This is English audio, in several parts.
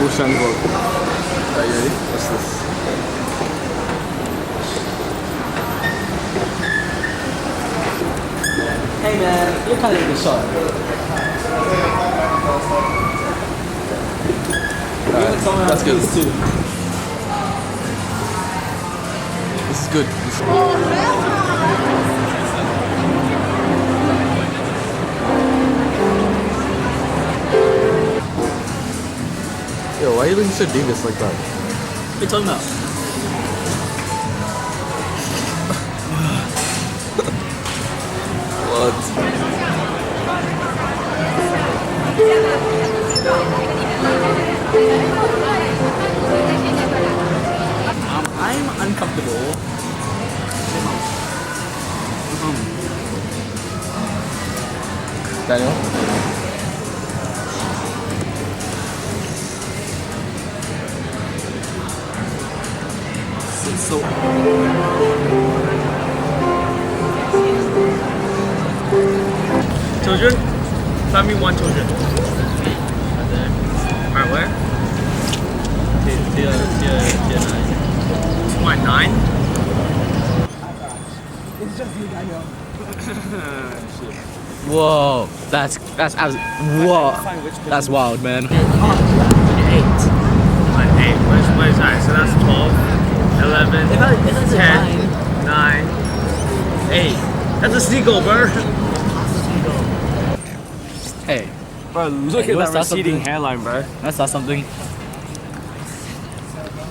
ocean gold. Are you ready? What's this? Hey man, you're kind of a good shot. Alright, that's good. Too. This is good. Yo, why are you looking so devious like that? What are you talking about? What? I'm uncomfortable. Daniel? So children, find me one children. Alright, where? Tier 9. It's just you, Daniel. Whoa, that's whoa, that's wild, man. 8. Where's that? So that's 12, 11, 10, 9, 8. That's a seagull, bro. Hey, Bro, look at that receding hairline, bro. let's start something.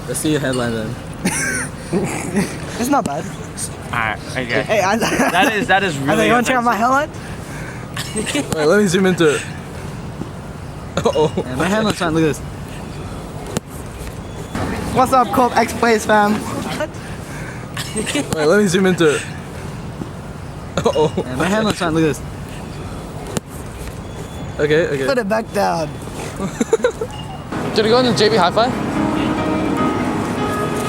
Let's see your headline then. It's not bad. Alright, okay. Hey, That is really. you want to check out my hairline? Wait, let me zoom into it. Oh, Yeah, my hairline's fine. Look at this. What's up, CORPXPLAYZ fam? wait, let me zoom into it. Oh, Yeah, my hairline's fine. Look at this. okay. Put it back down. Do you wanna go into JB Hi-Fi?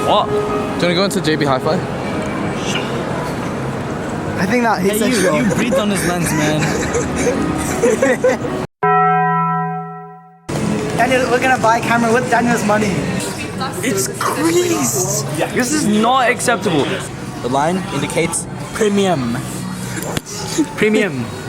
What? Do you wanna go into JB Hi-Fi? I think that he said sure. You breathed on his lens, man. Daniel, we're gonna buy a camera with Daniel's money. It's greased. This is not acceptable. The line indicates Premium.